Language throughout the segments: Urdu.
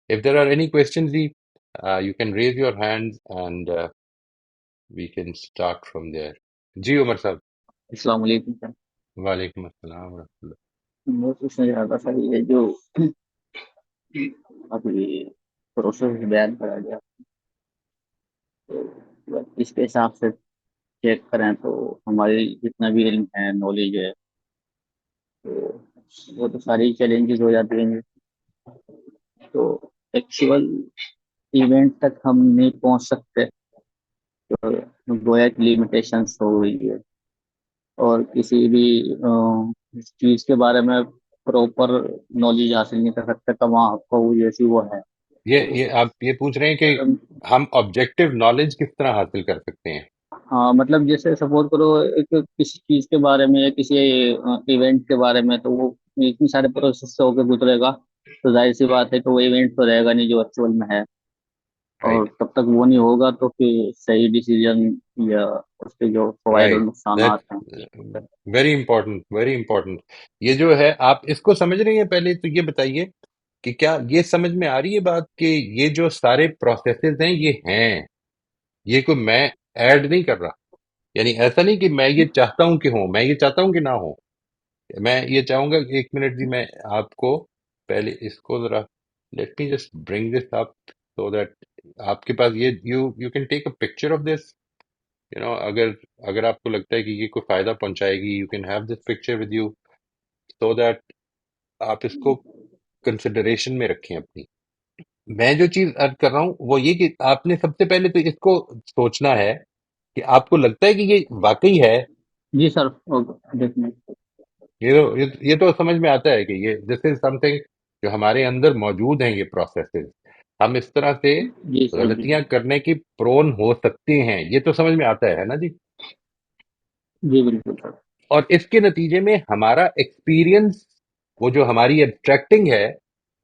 If there are any questions, you can raise your hands and we can start from there. جی عمر صاحب. السلام علیکم سر. وعلیکم السلام ورحمۃ اللہ. میں پوچھنا چاہ رہا تھا یہ جو ابھی پروسیس بیان کرا گیا تو اس کے حساب سے چیک کریں تو ہماری جتنا بھی علم ہے نالج ہے تو وہ تو ساری چیلنجز ہو جاتی ہیں. تو ایکچوئل ایونٹ تک ہم نہیں پہنچ سکتے تو گویا کی لیمیٹیشنس ہو گئی ہے اور کسی بھی چیز کے بارے میں پراپر نالج حاصل نہیں کر سکتے تو وہاں آپ کو جیسی وہ ہے. یہ آپ یہ پوچھ رہے ہیں کہ ہم آبجیکٹو نالج کس طرح حاصل کر سکتے ہیں؟ ہاں مطلب جیسے سپوز کرو ایک کسی چیز کے بارے میں یا کسی ایونٹ کے بارے میں تو وہ اتنے سارے پروسیس سے ہو کے گزرے گا تو ظاہر سی بات ہے کہ وہ ایونٹ تو رہے گا نہیں جو ایکچوئل میں ہے اور رائٹ تب تک وہ نہیں ہوگا تو پھر صحیح ڈیسیجن یا اس کے جو فوائد اور رائٹ. نقصانات ہیں. Very important very important. یہ جو ہے آپ اس کو سمجھ رہے ہیں؟ پہلے تو یہ بتائیے کہ کیا یہ سمجھ میں آ رہی ہے بات کہ یہ جو سارے پروسیسز ہیں یہ ہیں، یہ کوئی میں ایڈ نہیں کر رہا. یعنی ایسا نہیں کہ میں یہ چاہتا ہوں کہ ہوں، میں یہ چاہتا ہوں کہ نہ ہوں. میں یہ چاہوں گا کہ ایک منٹ جی، میں آپ کو پہلے اس کو ذرا let me just bring this up so that آپ کے پاس یہ you can take a picture of this. اگر آپ کو لگتا ہے کہ یہ کوئی فائدہ پہنچائے گی، you can have this picture with you so that آپ اس کو کنسیڈریشن میں رکھیں اپنی. میں جو چیز ارد کر رہا ہوں وہ یہ کہ آپ نے سب سے پہلے تو اس کو سوچنا ہے کہ آپ کو لگتا ہے کہ یہ واقعی ہے. جی سر دیکھیں. یہ تو سمجھ میں آتا ہے کہ یہ دس از سم تھنگ جو ہمارے اندر موجود ہیں. یہ پروسیسز ہم اس طرح سے جی سر جی غلطیاں کرنے کی پرون ہو سکتے ہیں، یہ تو سمجھ میں آتا ہے نا جی. جی بالکل سر. اور اس کے نتیجے میں ہمارا ایکسپیرئنس، وہ جو ہماری ایبسٹریکٹنگ ہے،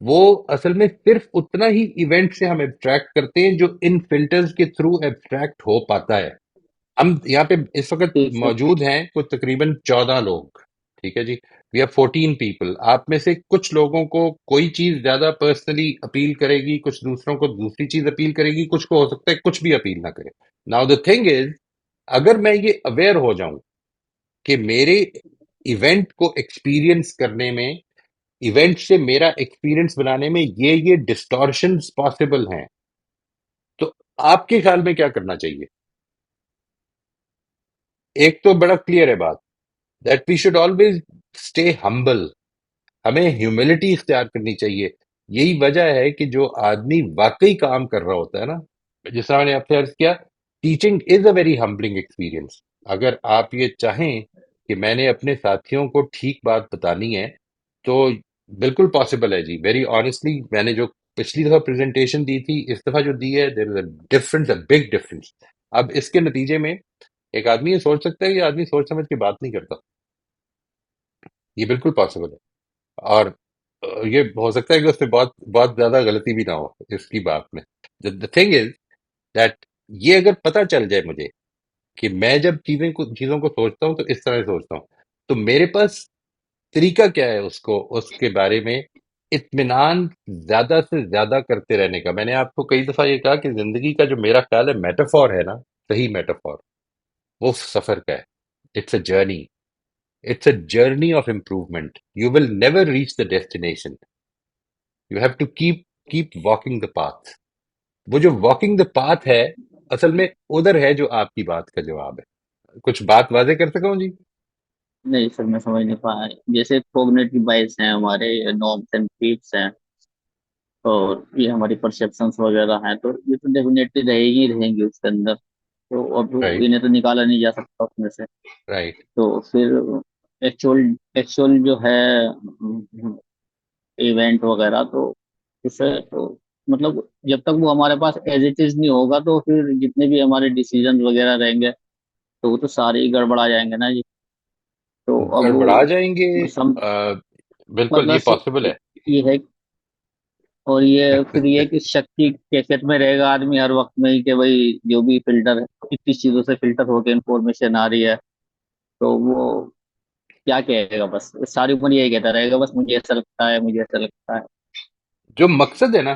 وہ اصل میں صرف اتنا ہی ایونٹ سے ہم ایبسٹریکٹ کرتے ہیں جو ان فلٹرز کے تھرو ایبسٹریکٹ ہو پاتا ہے. ہم یہاں پہ اس وقت ٹھیک سر. موجود ہیں کوئی تقریباً 14 لوگ. ٹھیک ہے جی، وی آر 14 پیپل. آپ میں سے کچھ لوگوں کو کوئی چیز زیادہ پرسنلی اپیل کرے گی، کچھ دوسروں کو دوسری چیز اپیل کرے گی، کچھ کو ہو سکتا ہے کچھ بھی اپیل نہ کرے. ناؤ دا تھنگ از، اگر میں یہ اویئر ہو جاؤں کہ میرے ایونٹ کو ایکسپیرئنس کرنے میں، ایونٹ سے میرا ایکسپیرئنس بنانے میں یہ ڈسٹورشنز پاسبل ہیں، تو آپ کے خیال میں کیا کرنا چاہیے؟ ایک تو بڑا کلیئر ہے بات، that we should always stay humble. ہمیں ہیوملٹی اختیار کرنی چاہیے. یہی وجہ ہے کہ جو آدمی واقعی کام کر رہا ہوتا ہے نا، جس طرح میں نے آپ سے عرض کیا، teaching is a very humbling experience. اگر آپ یہ چاہیں کہ میں نے اپنے ساتھیوں کو ٹھیک بات بتانی ہے تو بالکل پاسبل ہے جی. ویری آنےسٹلی میں نے جو پچھلی دفعہ پریزنٹیشن دی تھی، اس دفعہ جو دی ہے، there is a difference, a big difference. اب اس کے نتیجے میں ایک آدمی یہ سوچ سکتا ہے کہ آدمی سوچ سمجھ کے بات نہیں کرتا. یہ بالکل پاسبل ہے. اور یہ ہو سکتا ہے کہ اس میں بہت بہت زیادہ غلطی بھی نہ ہو اس کی بات میں. دا تھنگ از دیٹ یہ اگر پتہ چل جائے مجھے کہ میں جب چیزوں کو سوچتا ہوں تو اس طرح سے سوچتا ہوں، تو میرے پاس طریقہ کیا ہے اس کے بارے میں اطمینان زیادہ سے زیادہ کرتے رہنے کا. میں نے آپ کو کئی دفعہ یہ کہا کہ زندگی کا جو میرا خیال ہے میٹافور ہے نا، صحیح میٹافور، وہ سفر کا ہے. It's a journey. It's a journey of improvement. You will never reach the destination. You have to keep walking the path. وہ جو walking the path ہے، اصل میں ادھر ہے جو آپ کی بات کا جواب ہے. کچھ بات واضح کر سکا ہوں جی؟ نہیں سر میں سمجھ نہیں پایا. جیسے کوگنیٹو بائس ہیں ہمارے نارمس اینڈ فیٹس ہیں اور یہ ہماری پرسیپشنس وغیرہ ہیں تو یہ تو ڈیفینیٹلی رہیں گی اس کے اندر. تو اب رائٹ انہیں تو نکالا نہیں جا سکتا اس میں سے. رائٹ. تو پھر ایکچوئل جو ہے ایونٹ وغیرہ تو اسے تو مطلب جب تک وہ ہمارے پاس ایز اٹ از نہیں ہوگا تو پھر جتنے بھی ہمارے ڈیسیجن وغیرہ رہیں گے تو وہ تو سارے ہی گڑبڑا جائیں گے نا جی. تو اب گڑبڑا جائیں گے. سم بالکل یہ مطلب پاسبل ہے. یہ ہے اور یہ پھر یہ کہ شک کی کیفیت میں رہے گا آدمی ہر وقت میں ہی کہ بھائی جو بھی فلٹر ہے کس چیزوں سے فلٹر ہو کے انفارمیشن آ رہی ہے تو وہ کیا کہے گا. بس ساری عمر یہی کہتا رہے گا بس مجھے ایسا لگتا ہے مجھے ایسا لگتا ہے. جو مقصد ہے نا،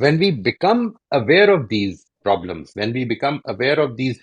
when we become aware of these problems, when we become aware of these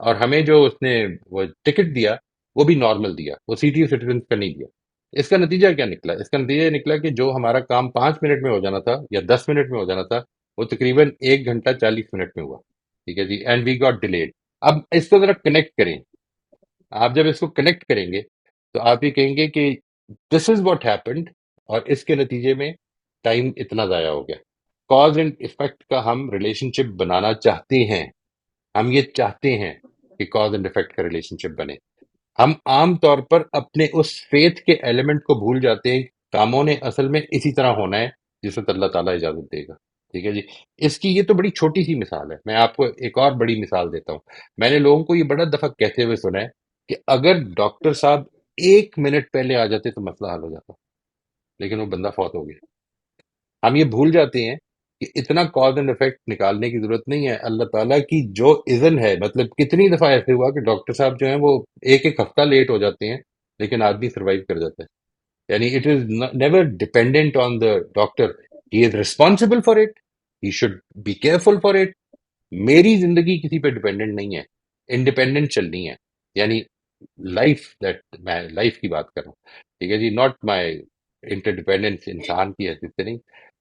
اور ہمیں جو اس نے وہ ٹکٹ دیا وہ بھی نارمل دیا، وہ سٹی سٹیزن کا نہیں دیا۔ اس کا نتیجہ کیا نکلا؟ اس کا نتیجہ یہ نکلا کہ جو ہمارا کام 5 منٹ میں ہو جانا تھا یا 10 منٹ میں ہو جانا تھا، وہ تقریباً 1 گھنٹہ 40 منٹ میں ہوا۔ ٹھیک ہے جی، اینڈ وی گاٹ ڈیلیڈ۔ اب اس کو ذرا کنیکٹ کریں، آپ جب اس کو کنیکٹ کریں گے تو آپ یہ کہیں گے کہ دس از واٹ ہیپنڈ، اور اس کے نتیجے میں ٹائم اتنا ضائع ہو گیا۔ کاز اینڈ افیکٹ کا ہم ریلیشن شپ بنانا چاہتے ہیں، ہم یہ چاہتے ہیں کہ کاز اینڈ افیکٹ کا ریلیشن شپ بنے۔ ہم عام طور پر اپنے اس فیتھ کے ایلیمنٹ کو بھول جاتے ہیں، کاموں نے اصل میں اسی طرح ہونا ہے جس وقت اللہ تعالیٰ اجازت دے گا۔ ٹھیک ہے جی، اس کی یہ تو بڑی چھوٹی سی مثال ہے، میں آپ کو ایک اور بڑی مثال دیتا ہوں۔ میں نے لوگوں کو یہ بڑا دفعہ کہتے ہوئے سنا ہے کہ اگر ڈاکٹر صاحب 1 منٹ پہلے آ جاتے تو مسئلہ حل ہو جاتا، لیکن وہ بندہ فوت ہو گیا۔ ہم یہ بھول جاتے ہیں کہ اتنا کاز اینڈ افیکٹ نکالنے کی ضرورت نہیں ہے، اللہ تعالیٰ کی جو اذن ہے۔ مطلب کتنی دفعہ ایسے ہوا کہ ڈاکٹر صاحب جو ہیں وہ ایک ایک ہفتہ لیٹ ہو جاتے ہیں، لیکن آدمی سروائیو کر جاتا ہے۔ یعنی it is never dependent on the doctor, he is responsible for it, he should be careful for it. میری زندگی کسی پہ ڈپینڈنٹ نہیں ہے، انڈیپینڈنٹ چلنی ہے، یعنی لائف دیٹ، میں لائف کی بات کر رہا ہوں۔ ٹھیک ہے جی، ناٹ مائی انٹر ڈپینڈنس انسان کی حیثیت سے نہیں۔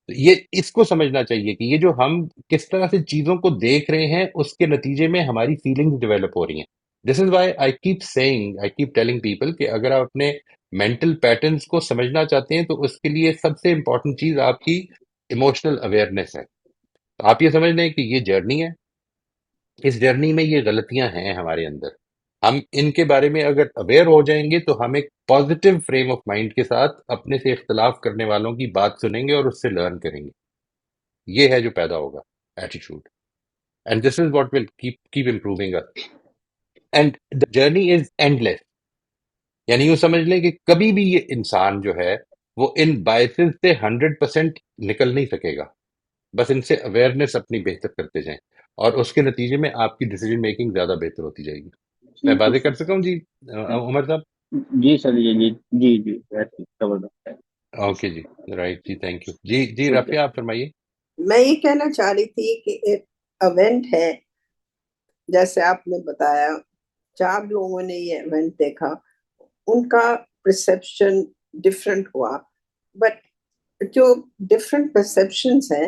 تو یہ اس کو سمجھنا چاہیے کہ یہ جو ہم کس طرح سے چیزوں کو دیکھ رہے ہیں اس کے نتیجے میں ہماری فیلنگز ڈیولپ ہو رہی ہیں۔ This is why I keep saying, I keep telling people کہ اگر آپ اپنے مینٹل پیٹرنس کو سمجھنا چاہتے ہیں تو اس کے لیے سب سے امپورٹنٹ چیز آپ کی ایموشنل اویئرنیس ہے۔ تو آپ یہ سمجھ لیں کہ یہ جرنی ہے، اس جرنی میں یہ غلطیاں ہیں ہمارے اندر، ہم ان کے بارے میں اگر اویئر ہو جائیں گے تو ہم ایک پازیٹیو فریم آف مائنڈ کے ساتھ اپنے سے اختلاف کرنے والوں کی بات سنیں گے اور اس سے لرن کریں گے۔ یہ ہے جو پیدا ہوگا attitude, and this is what will keep improving us, and the journey is endless. یعنی یوں سمجھ لیں کہ کبھی بھی یہ انسان جو ہے وہ ان بائسز سے 100% نکل نہیں سکے گا، بس ان سے اویئرنیس اپنی بہتر کرتے جائیں، اور اس کے نتیجے میں آپ کی ڈیسیجن میکنگ زیادہ بہتر ہوتی جائے گی۔ میں جی تو باتیں کر سکتا ہوں جی عمر صاحب؟ جی سر، جی جی جی جی بہت زبردست ہے۔ اوکے جی، رائٹ جی، تھینک یو جی۔ جی ٹھیک ہے، رافیہ آپ فرمائیے۔ میں یہ کہنا چاہ رہی تھی کہ ایک ایونٹ ہے، جیسے آپ نے بتایا 4 لوگوں نے یہ ایونٹ دیکھا، ان کا پرسپشن ڈفرینٹ ہوا، بٹ جو ڈفرینٹ پرسپشنس ہیں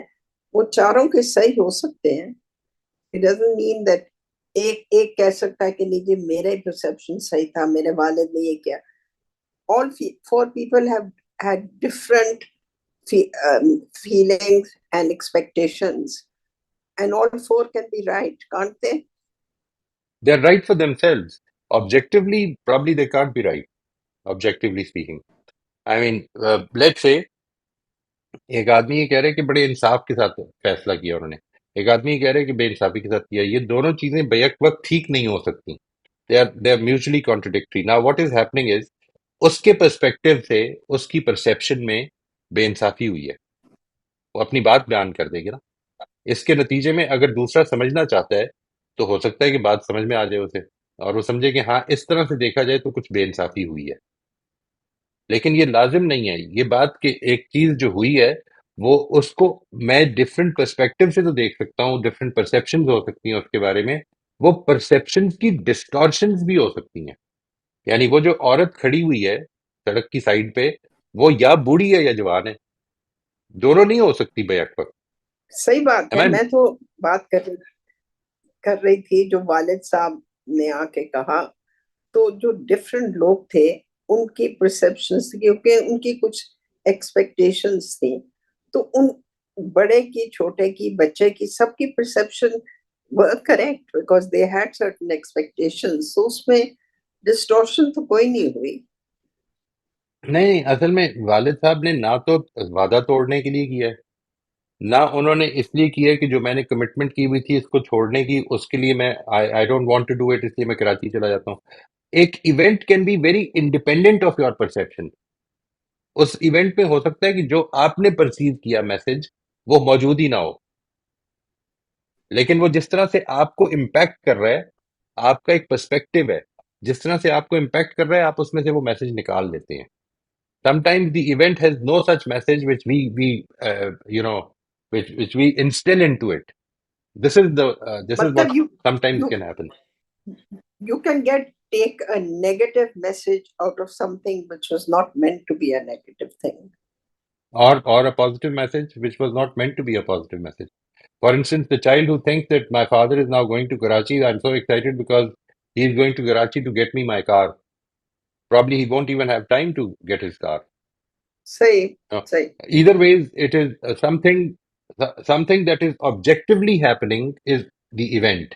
وہ چاروں کے صحیح ہو سکتے ہیں۔ اٹ ڈزنٹ مین دیٹ ایک کہہ سکتا ہے کہ نہیں جی میرا پرسپشن صحیح تھا، میرے والد نے یہ کیا۔ all four people have had different feelings and expectations, and all four can be right, can't they? They are right for themselves. Objectively, probably they can't be right, objectively speaking. I mean, let's say ایک آدمی یہ کہہ رہے کہ بڑے انصاف کے ساتھ فیصلہ کیا انہوں نے، ایک آدمی یہ کہہ رہے کہ بے انصافی کے ساتھ کیا۔ یہ دونوں چیزیں بیک وقت ٹھیک نہیں ہو سکتی، they are mutually contradictory. Now what is happening is اس کے پرسپیکٹو سے اس کی پرسیپشن میں بے انصافی ہوئی ہے، وہ اپنی بات بیان کر دے گی نا۔ اس کے نتیجے میں اگر دوسرا سمجھنا چاہتا ہے تو ہو سکتا ہے کہ بات سمجھ میں آ جائے اسے، اور وہ سمجھے کہ ہاں اس طرح سے دیکھا جائے تو کچھ بے انصافی ہوئی ہے، لیکن یہ لازم نہیں ہے۔ یہ بات کہ ایک چیز جو ہوئی ہے وہ اس کو میں ڈفرینٹ پرسپیکٹو سے تو دیکھ سکتا ہوں، ڈفرینٹ پرسیپشنز ہو سکتی ہیں اس کے بارے میں، وہ پرسیپشنز کی ڈسٹارشنز بھی ہو سکتی ہیں۔ یعنی وہ جو عورت کھڑی ہوئی ہے سڑک کی سائڈ پہ، وہ یا بوڑھی ہے یا جوان ہے، دونوں نہیں ہو سکتی بیک وقت۔ صحیح بات Am ہے، I- میں تو بات کر رہی تھی جو والد صاحب نے آ کے کہا، تو جو ڈفرینٹ لوگ تھے ان کی پرسپشنس، کیونکہ ان کی کچھ ایکسپیکٹیشنس تھیں، تو ان بڑے کی، چھوٹے کی، بچے کی، سب کی perception correct, because they had certain expectations, تو اس میں ڈسٹورشن تو کوئی نہیں ہوئی۔ نہیں، اصل میں والد صاحب نے نہ تو وعدہ توڑنے کے لیے کیا ہے، نہ انہوں نے اس لیے کیا ہے کہ جو میں نے کمٹمنٹ کی ہوئی تھی اس کو چھوڑنے کی، اس کے لیے میں I don't want to do it, اس لیے میں کراچی چلا جاتا ہوں۔ ایک event can be very independent of your perception. اس ایونٹ میں ہو سکتا ہے کہ جو آپ نے پرسیو کیا میسج وہ موجود ہی نہ ہو، لیکن وہ جس طرح سے آپ کو امپیکٹ کر رہا ہے، آپ کا ایک پرسپیکٹو ہے، جس طرح سے آپ کو امپیکٹ کر رہا ہے آپ اس میں سے وہ میسج نکال لیتے ہیں۔ Sometimes the event has no such message which we you know which we instill into it. This is مطلب what sometimes can happen. you can take a negative message out of something which was not meant to be a negative thing. Or a positive message which was not meant to be a positive message. For instance, the child who thinks that my father is now going to Karachi, I'm so excited because he is going to Karachi to get me my car. Probably he won't even have time to get his car. Say, No. say. Either ways, it is something that is objectively happening is the event.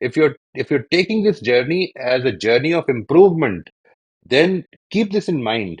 if you're taking this journey as a journey of improvement, then keep this in mind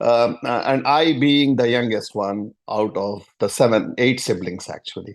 And I being the youngest one out of the 8 siblings actually.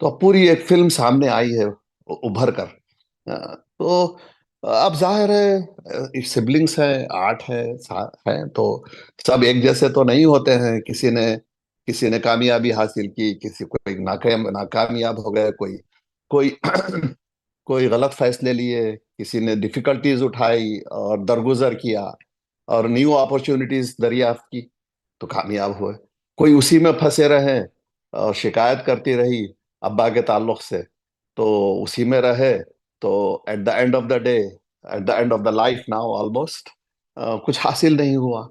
تو اب پوری ایک فلم سامنے آئی ہے ابھر کر. تو اب ظاہر ہے سبلنگس ہیں, 8 ہیں, تو سب ایک جیسے تو نہیں ہوتے ہیں. کسی نے کامیابی حاصل کی, کوئی ناکامیاب ہو گئے, کوئی کوئی غلط فیصلے لیے, کسی نے ڈیفیکلٹیز اٹھائی اور درگزر کیا اور نیو اپرچونٹیز دریافت کی تو کامیاب ہوئے. کوئی اسی میں پھنسے رہے اور شکایت کرتی رہی ابا کے تعلق سے, تو اسی میں رہے, تو at the end of the day, at the end of the life now almost کچھ حاصل نہیں ہوا.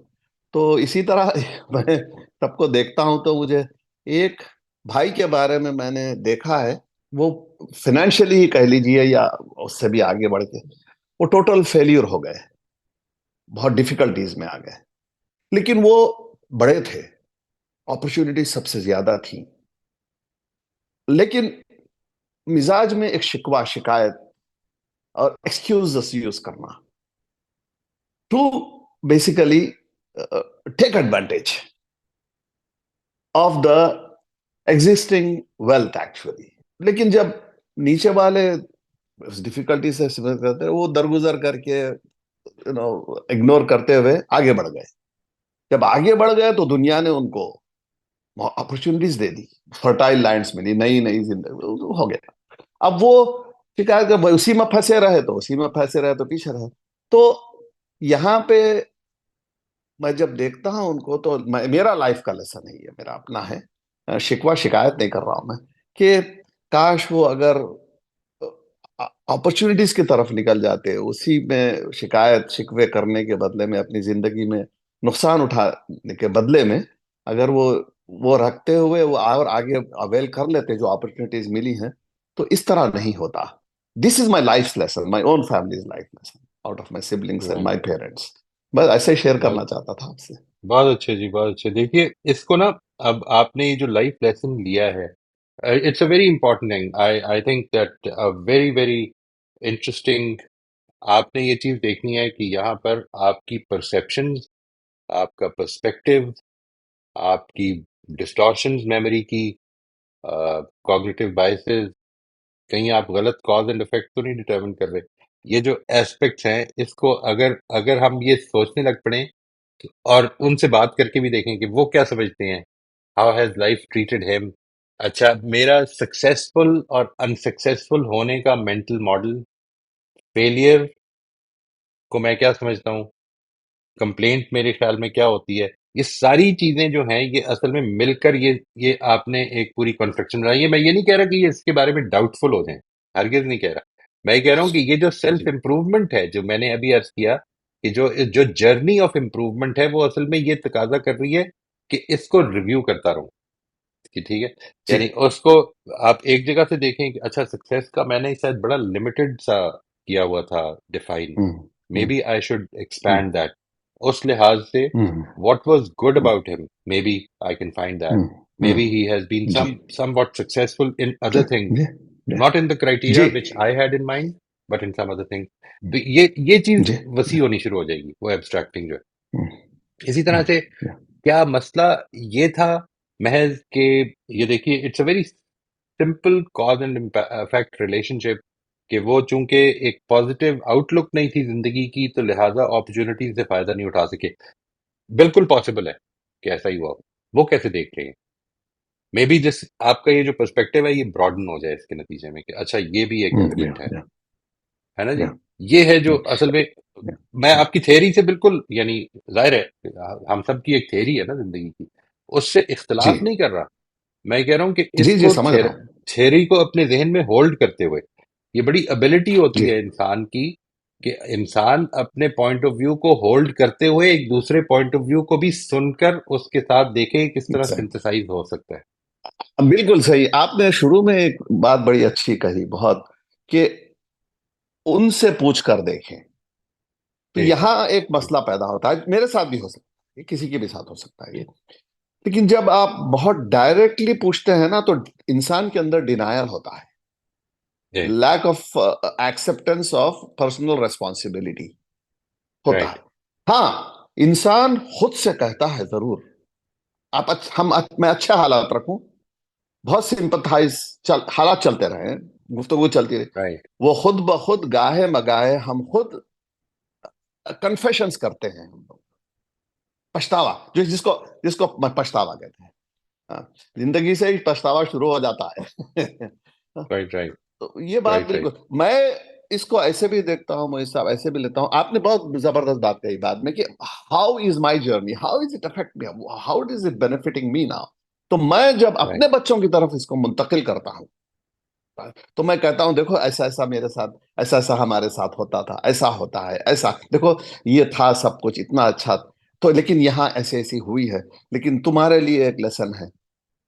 تو اسی طرح میں سب کو دیکھتا ہوں تو مجھے ایک بھائی کے بارے میں نے دیکھا ہے, وہ فائنینشلی ہی کہہ لیجئے یا اس سے بھی آگے بڑھ کے وہ ٹوٹل فیلیور ہو گئے, بہت ڈیفیکلٹیز میں آ گئے. لیکن وہ بڑے تھے, اپرچونٹی سب سے زیادہ تھی, لیکن مزاج میں ایک شکوہ, شکایت اور ایکسکیوزز یوز کرنا to basically take advantage of the existing wealth actually. لیکن جب نیچے والے اس ڈیفیکلٹی سے کرتے ہیں, وہ درگزر کر کے اگنور کرتے ہوئے آگے بڑھ گئے. جب آگے بڑھ گئے تو دنیا نے ان کو اپرچونٹیز دے دی, فرٹائل لینڈز ملی, نئی زندگی ہو گیا. اب وہ شکایت کر اسی میں پھنسے رہے تو پیچھے رہے. تو یہاں پہ میں جب دیکھتا ہوں ان کو تو میرا لائف کا لیسن نہیں ہے, میرا اپنا ہے, شکوہ شکایت نہیں کر رہا ہوں میں, کہ کاش وہ اگر اپرچونٹیز کی طرف نکل جاتے, اسی میں شکایت شکوے کرنے کے بدلے میں, اپنی زندگی میں نقصان اٹھانے کے بدلے میں, اگر وہ رکھتے ہوئے وہ اور آگے اویل کر لیتے جو اپرچونٹیز ملی ہیں, تو اس طرح نہیں ہوتا. This is my life lesson, my own family's life lesson out of my siblings and my parents. بس ایسے ہی شیئر کرنا چاہتا تھا آپ سے. بہت اچھے جی, بہت اچھے. دیکھیے اس کو نا, اب آپ نے یہ جو لائف لیسن لیا ہے, it's a very important thing. I think that very very interesting. آپ نے یہ چیز دیکھنی ہے کہ یہاں پر آپ کی پرسیپشنز, آپ کا پرسپیکٹو, آپ کی ڈسٹورشنز میموری کی, کوگنیٹو بائسز, کہیں آپ غلط کاز اینڈ افیکٹ تو نہیں ڈٹرمن کر رہے. یہ جو ایسپیکٹس ہیں, اس کو اگر ہم یہ سوچنے لگ پڑیں اور ان سے بات کر کے بھی دیکھیں کہ وہ کیا سمجھتے ہیں, how has life treated ham. اچھا, میرا سکسیسفل اور انسکسیسفل ہونے کا مینٹل ماڈل, فیلئر کو میں کیا سمجھتا ہوں, کمپلینٹ میرے خیال میں کیا ہوتی ہے, یہ ساری چیزیں جو ہیں یہ اصل میں مل کر یہ آپ نے ایک پوری کنسٹرکشن بنائی ہے. میں یہ نہیں کہہ رہا کہ یہ اس کے بارے میں ڈاؤٹ فل ہو جائیں, ہرگز نہیں کہہ رہا. میں یہ کہہ رہا ہوں کہ یہ جو سیلف امپروومنٹ ہے, جو میں نے ابھی عرض کیا کہ جو جرنی آف امپروومنٹ ہے, وہ اصل میں یہ تقاضا کر رہی ہے کہ اس کو ریویو کرتا رہوں. کہ ٹھیک ہے, جی. یعنی اس کو آپ ایک جگہ سے دیکھیں کہ اچھا سکسیس کا میں نے شاید بڑا لمیٹڈ سا کیا ہوا تھا define, maybe I should expand that. اس لحاظ سے what was good about him, maybe I can find that. Maybe he has been somewhat successful in other things, not in the criteria which I had in mind, but in some other things. تو یہ چیز وسیع ہونی شروع ہو جائے گی, وہ ایبسٹریکٹنگ جو ہے. اسی طرح سے کیا مسئلہ یہ تھا محض کہ یہ دیکھیے, it's a very simple cause and effect relationship, کہ وہ چونکہ ایک پازیٹیو آؤٹ لک نہیں تھی زندگی کی, تو لہٰذا اپرچونٹی سے فائدہ نہیں اٹھا سکے. بالکل پاسبل ہے کہ ایسا ہی ہوا. وہ کیسے دیکھ رہے ہیں, مے بی جس آپ کا یہ جو پرسپیکٹو ہے یہ براڈن ہو جائے اس کے نتیجے میں, کہ اچھا یہ بھی ایک ایلیمنٹ ہے نا جی. یہ ہے جو اصل میں آپ کی تھیوری سے بالکل, یعنی ظاہر ہے ہم سب کی ایک تھیوری ہے نا زندگی کی, اس سے اختلاف نہیں کر رہا. میں کہہ رہا ہوں کہ اس کو تھیوری کو اپنے ذہن میں ہولڈ کرتے ہوئے, یہ بڑی ابیلٹی ہوتی ہے انسان کی, کہ انسان اپنے پوائنٹ آف ویو کو ہولڈ کرتے ہوئے ایک دوسرے پوائنٹ آف ویو کو بھی سن کر اس کے ساتھ دیکھے کس طرح سنتھسائز ہو سکتا ہے. بالکل صحیح. آپ نے شروع میں ایک بات بڑی اچھی کہی بہت, کہ ان سے پوچھ کر دیکھیں. تو یہاں ایک مسئلہ پیدا ہوتا ہے, میرے ساتھ بھی ہو سکتا ہے, کسی کے بھی ساتھ ہو سکتا ہے یہ. لیکن جب آپ بہت ڈائریکٹلی پوچھتے ہیں نا, تو انسان کے اندر ڈینائل ہوتا ہے, lack of acceptance of personal responsibility ہوتا ہے. ہاں, انسان خود سے کہتا ہے ضرور, میں اچھے حالات رکھوں, بہت سمپتھائز حالات چلتے رہے، گفتگو چلتی رہی، right, وہ خود بخود گاہے مگاہے ہم خود کنفیشنز کرتے ہیں، ہم لوگ پچھتاوا، جس کو پچھتاوا کہتے ہیں، ہاں، زندگی سے ہی پچھتاوا شروع ہو جاتا ہے right, right, تو یہ بات right, right. بالکل، میں اس کو ایسے بھی دیکھتا ہوں، میں صاحب ایسے بھی لیتا ہوں. آپ نے بہت زبردست بات کہی بعد میں کہ how is my journey, how is it affect me, how is it benefiting me now. تو میں جب Right. اپنے بچوں کی طرف اس کو منتقل کرتا ہوں تو میں کہتا ہوں دیکھو ایسا ایسا میرے ساتھ، ایسا ایسا ہمارے ساتھ ہوتا تھا، ایسا ہوتا ہے، ایسا دیکھو یہ تھا سب کچھ اتنا اچھا، تو لیکن یہاں ایسے ایسی ہوئی ہے، لیکن تمہارے لیے ایک لیسن ہے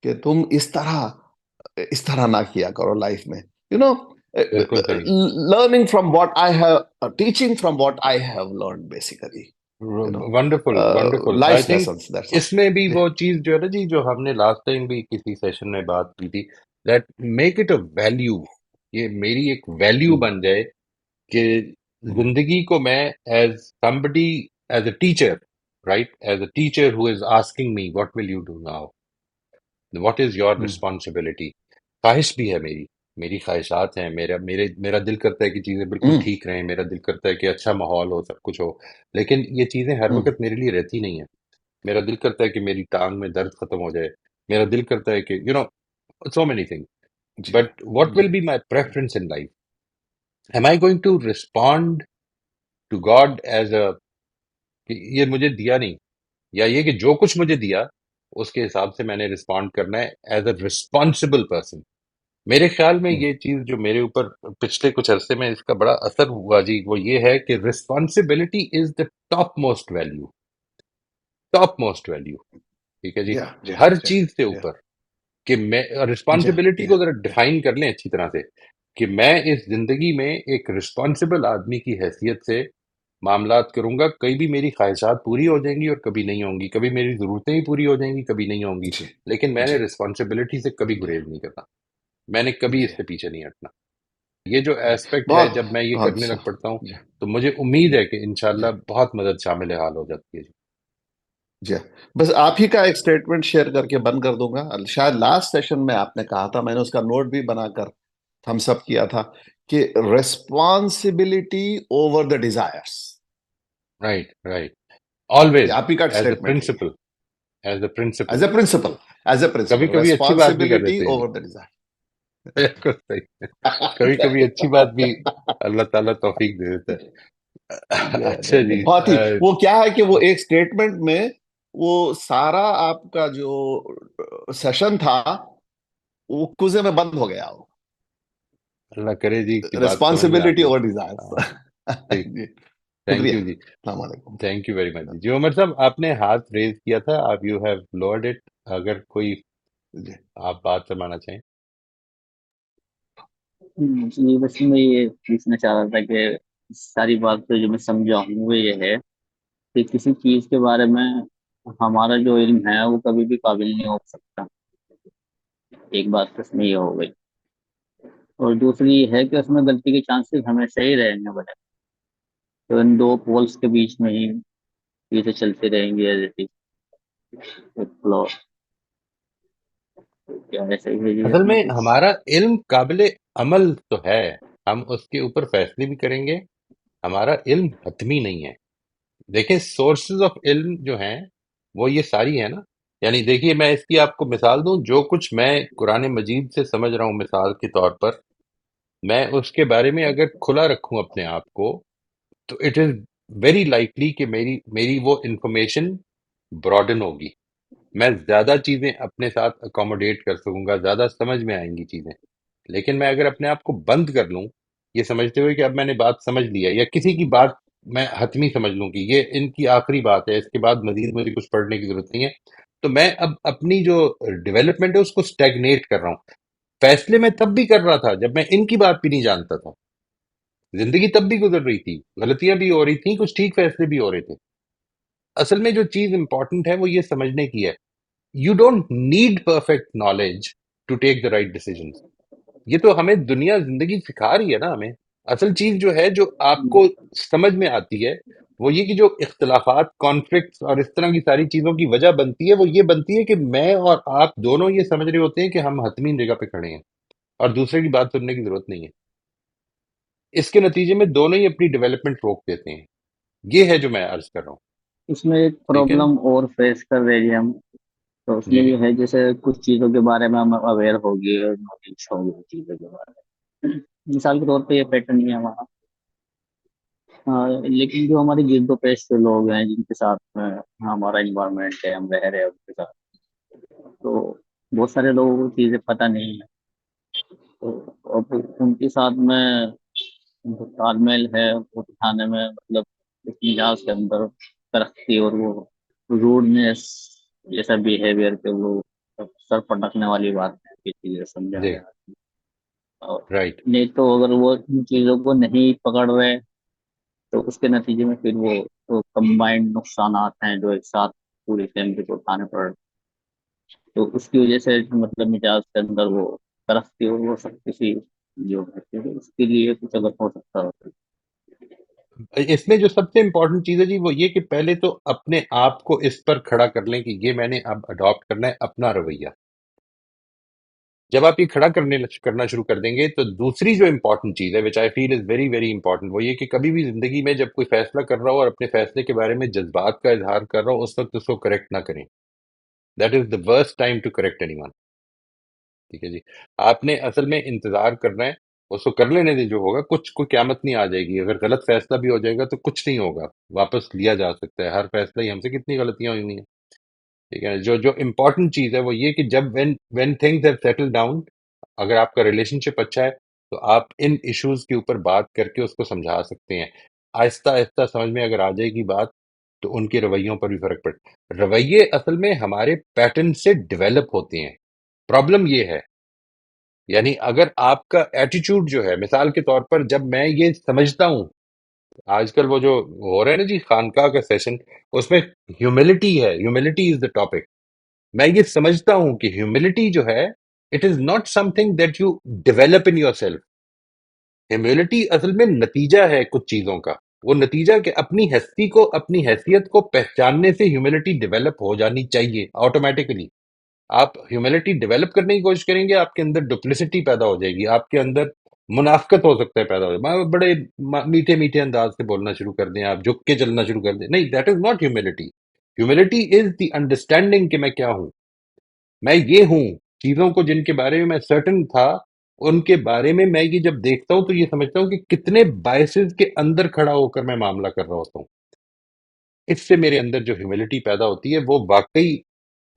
کہ تم اس طرح نہ کیا کرو لائف میں، یو نو بالکل صحیح. Learning from what I have, teaching from what I have learn basically, you know wonderful wonderful. I life think lessons, that's اس میں بھی آل. وہ چیز جو ہے نا جی، جو ہم نے لاسٹ ٹائم بھی کسی سیشن میں بات کی تھی، that make it a value. یہ میری ایک ویلیو بن جائے کہ زندگی کو میں as somebody as a teacher, right, as a teacher who is asking me what will you do now, what is your responsibility. خواہش بھی ہے میری خواہشات ہیں، میرا دل کرتا ہے کہ چیزیں بالکل ٹھیک رہیں، میرا دل کرتا ہے کہ اچھا ماحول ہو، سب کچھ ہو، لیکن یہ چیزیں ہر وقت میرے لیے رہتی نہیں ہیں. میرا دل کرتا ہے کہ میری ٹانگ میں درد ختم ہو جائے، میرا دل کرتا ہے کہ سو مینی تھنگ. جی بٹ واٹ جی will be my preference in life? Am I going to respond to God as a کہ یہ مجھے دیا نہیں، یا یہ کہ جو کچھ مجھے دیا اس کے حساب سے میں نے رسپونڈ کرنا ہے ایز اے رسپانسبل پرسن. میرے خیال میں یہ چیز جو میرے اوپر پچھلے کچھ عرصے میں اس کا بڑا اثر ہوا جی، وہ یہ ہے کہ responsibility is the top most value, top most value. ٹھیک ہے جی، yeah yeah ہر yeah چیز سے yeah اوپر. کہ میں yeah رسپانسبلٹی کو yeah ذرا yeah ڈیفائن کر لیں اچھی طرح سے، کہ میں اس زندگی میں ایک رسپانسبل آدمی کی حیثیت سے معاملات کروں گا. کئی بھی میری خواہشات پوری ہو جائیں گی اور کبھی نہیں ہوں گی، کبھی میری ضرورتیں ہی پوری ہو جائیں گی، کبھی نہیں ہوں گی، جی لیکن میں نے جی رسپانسبلٹی سے کبھی جی گریز نہیں کرنا، میں نے کبھی جی اس سے پیچھے نہیں ہٹنا. یہ جو جی ایسپیکٹ ہے، بہت جب میں یہ بہت کرنے اچھا. لگ پڑتا ہوں جی تو مجھے امید جی ہے کہ جی انشاءاللہ بہت مدد شامل حال ہو جاتی ہے جی. جی بس آپ ہی کا ایک سٹیٹمنٹ شیئر کر کے بند کر دوں گا. شاید لاسٹ سیشن میں آپ نے کہا تھا، میں نے اس کا نوٹ بھی بنا کر تھمس اپ کیا تھا، کہ responsibility over the desires. Right right. یہ آلویز آپ ہی کا ایز اے سٹیٹمنٹ ہے principle, as a principle. As a principle, as a کبھی پرنسپل کبھی اچھی بات بھی کر ریسپانسبلٹی دیتے ہیں جی. Over the Dzire. بالکل صحیح. کبھی کبھی اچھی بات بھی اللہ تعالیٰ توفیق دے دیتا ہے. اچھا جی. بہت ہی وہ کیا ہے کہ وہ ایک سٹیٹمنٹ میں وہ سارا آپ کا جو سیشن تھا وہ کوزے میں بند ہو گیا. اللہ کرے جی کہ بات سمجھ میں آ ریسپانسبلٹی گئی. اور ڈیزائر. ہاں ٹھیک. جی تھینک شکریہ، یو جی. السلام علیکم. تھینک یو ویری مچ جی. عمر صاحب آپ نے ہاتھ ریز کیا تھا، آپ یو ہیو لوڈ اٹ، اگر کوئی جی آپ بات فرمانا چاہیں. جی بس میں یہ پوچھنا چاہ رہا تھا کہ ساری بات جو میں سمجھا ہوں وہ یہ ہے کہ کسی چیز کے بارے میں ہمارا جو علم ہے وہ کبھی بھی قابل نہیں ہو سکتا. ایک بات تو اس میں یہ ہو گئی، اور دوسری یہ ہے کہ اس میں غلطی کے چانسز ہمیشہ ہی رہیں گے بڑے. تو ان دو پولس کے بیچ میں ہی چیزیں چلتے رہیں گی ایز اٹ از فلو. کیا ایسا ہی ہے جی اس اصل میں میں کچھ؟ ہمارا علم قابل عمل تو ہے، ہم اس کے اوپر فیصلے بھی کریں گے، ہمارا علم حتمی نہیں ہے. دیکھیں سورسز آف علم جو ہیں وہ یہ ساری ہیں نا. یعنی دیکھیے میں اس کی آپ کو مثال دوں، جو کچھ میں قرآن مجید سے سمجھ رہا ہوں مثال کے طور پر، میں اس کے بارے میں اگر کھلا رکھوں اپنے آپ کو، تو اٹ از ویری لائکلی کہ میری وہ انفارمیشن براڈن ہوگی، میں زیادہ چیزیں اپنے ساتھ اکوموڈیٹ کر سکوں گا، زیادہ سمجھ میں آئیں گی چیزیں. لیکن میں اگر اپنے آپ کو بند کر لوں یہ سمجھتے ہوئے کہ اب میں نے بات سمجھ لی ہے، یا کسی کی بات میں حتمی سمجھ لوں کہ یہ ان کی آخری بات ہے، اس کے بعد مزید مجھے کچھ پڑھنے کی ضرورت نہیں ہے، تو میں اب اپنی جو ڈیولپمنٹ ہے اس کو اسٹیگنیٹ کر رہا ہوں. فیصلے میں تب بھی کر رہا تھا جب میں ان کی بات بھی نہیں جانتا تھا. زندگی تب بھی گزر رہی تھی، غلطیاں بھی ہو رہی تھیں، کچھ ٹھیک فیصلے بھی ہو رہے تھے. اصل میں جو چیز امپورٹنٹ ہے وہ یہ سمجھنے کی ہے، you don't need perfect knowledge to take the right decision. یہ تو ہمیں دنیا زندگی سکھا رہی ہے نا. ہمیں اصل چیز جو ہے جو آپ کو سمجھ میں آتی ہے وہ یہ کہ جو اختلافات، کانفلکٹس اور اس طرح کی ساری چیزوں کی وجہ بنتی ہے، وہ یہ بنتی ہے کہ میں اور آپ دونوں یہ سمجھ رہے ہوتے ہیں کہ ہم حتمی جگہ پہ کھڑے ہیں اور دوسرے کی بات سننے کی ضرورت نہیں ہے. اس کے نتیجے میں دونوں ہی اپنی ڈیولپمنٹ روک دیتے ہیں. یہ ہے جو میں عرض کر رہا ہوں. اس میں ایک ٹھیک ہے نا؟ پرابلم اور فیس کر رہے ہیں ہم، تو اس جی میں جی یہ ہے جیسے کچھ چیزوں کے بارے میں ہم اویئر ہوگی اور نالج ہوگی چیزوں کے بارے میں. مثال کے طور پہ یہ پیٹرن ہی ہے ہمارا. لیکن جو ہماری جد و پیش کے لوگ ہیں جن کے ساتھ میں ہمارا انوائرمنٹ ہے، ہم رہ رہے ہیں ان کے ساتھ، تو بہت سارے لوگوں کو چیزیں پتہ نہیں ہے. تو اب ان کے ساتھ میں جو تال میل ہے وہ دکھانے میں، مطلب اس مزاج کے اندر ترقی اور وہ روڈنیس جیسا بیہیویئر کے وہ سر پٹکنے والی بات ہے کہ چیزیں سمجھا جی جائے. اور رائٹ. نہیں تو اگر وہ ان چیزوں کو نہیں پکڑ رہے تو اس کے نتیجے میں پھر وہ کمبائنڈ نقصانات ہیں جو ایک ساتھ پوری فیملی کو اٹھانے پڑ رہے. تو اس کی وجہ سے مطلب مزاج کے اندر وہ ترقی اور وہ سب کسی جو ہے اس کے لیے کچھ اگر ہو سکتا ہو. اس میں جو سب سے امپورٹنٹ چیز ہے جی وہ یہ کہ پہلے تو اپنے آپ کو اس پر کھڑا کر لیں کہ یہ میں نے اب اڈاپٹ کرنا ہے اپنا رویہ. جب آپ یہ کھڑا کرنا شروع کر دیں گے تو دوسری جو امپورٹنٹ چیز ہے وچ آئی فیل از ویری ویری امپورٹنٹ، وہ یہ کہ کبھی بھی زندگی میں جب کوئی فیصلہ کر رہا ہو اور اپنے فیصلے کے بارے میں جذبات کا اظہار کر رہا ہو، اس وقت اس کو کریکٹ نہ کریں. That is the worst time to correct anyone. ٹھیک ہے جی. آپ نے اصل میں انتظار کرنا ہے، اس کو کر لینے دیں. جو ہوگا کچھ کوئی قیامت نہیں آ جائے گی. اگر غلط فیصلہ بھی ہو جائے گا تو کچھ نہیں ہوگا، واپس لیا جا سکتا ہے. ہر فیصلہ ہی، ہم سے کتنی غلطیاں ہوئی ہیں. ٹھیک ہے. جو امپورٹنٹ چیز ہے وہ یہ کہ جب when things have settle down, اگر آپ کا ریلیشن شپ اچھا ہے تو آپ ان ایشوز کے اوپر بات کر کے اس کو سمجھا سکتے ہیں. آہستہ آہستہ سمجھ میں اگر آ جائے گی بات تو ان کے رویوں پر بھی فرق پڑے. رویے اصل میں ہمارے پیٹرن سے ڈیولپ ہوتے ہیں. پرابلم یہ ہے، یعنی اگر آپ کا ایٹیچیوڈ جو ہے، مثال کے طور پر جب میں یہ سمجھتا ہوں، آج کل وہ جو ہو رہا ہے نا جی خانقاہ کا سیشن، اس میں ہیوملٹی ہے. Humility is the topic. میں یہ سمجھتا ہوں کہ ہیوملٹی جو ہے it is not some thing that you develop in your self. Humility اصل میں نتیجہ ہے کچھ چیزوں کا. وہ نتیجہ کہ اپنی ہستی کو، اپنی حیثیت کو پہچاننے سے ہیوملٹی ڈیولپ ہو جانی چاہیے آٹومیٹکلی. آپ ہیوملٹی ڈیولپ کرنے کی کوشش کریں گے، آپ کے اندر ڈپلسٹی پیدا ہو جائے گی، آپ کے اندر منافقت ہو سکتا ہے پیدا ہو جائے. بڑے میٹھے میٹھے انداز سے بولنا شروع کر دیں، آپ جھک کے چلنا شروع کر دیں. نہیں، that is not humility. Humility is the understanding کہ میں کیا ہوں. میں یہ ہوں. چیزوں کو جن کے بارے میں سرٹن تھا، ان کے بارے میں یہ جب دیکھتا ہوں تو یہ سمجھتا ہوں کہ کتنے بائسز کے اندر کھڑا ہو کر میں معاملہ کر رہا ہوتا ہوں. اس سے میرے اندر جو ہیوملٹی پیدا ہوتی ہے وہ واقعی،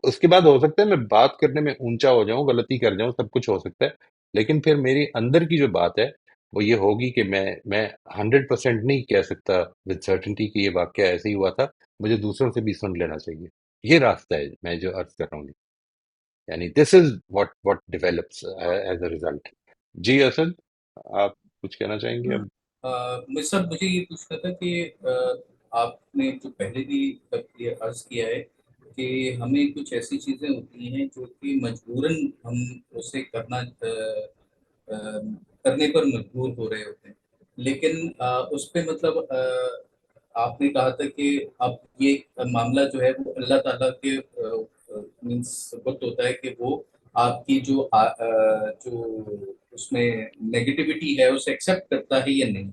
اس کے بعد ہو سکتا ہے میں بات کرنے میں اونچا ہو جاؤں، غلطی کر جاؤں، سب کچھ ہو سکتا ہے، لیکن پھر میری اندر کی جو بات ہے وہ یہ ہوگی کہ میں 100% نہیں کہہ سکتا وتھ سرٹنٹی کہ یہ واقعہ ایسے ہی ہوا تھا. مجھے دوسروں سے بھی سن لینا چاہیے. یہ راستہ ہے میں جو عرض کر رہا ہوں. یعنی this is what develops as a result. جی اسد، آپ کچھ کہنا چاہیں گے اب؟ مجھے یہ پوچھنا تھا کہ آپ نے جو پہلے بھی یہ عرض کیا ہے کہ ہمیں کچھ ایسی چیزیں ہوتی ہیں جو کہ مجبوراً ہم اسے کرنے پر مجبور ہو رہے ہوتے ہیں، لیکن اس پہ مطلب آپ نے کہا تھا کہ اب یہ معاملہ جو ہے وہ اللہ تعالیٰ کے مینس وقت ہوتا ہے کہ وہ آپ کی جو اس میں نیگیٹیوٹی ہے اسے ایکسیپٹ کرتا ہے یا نہیں.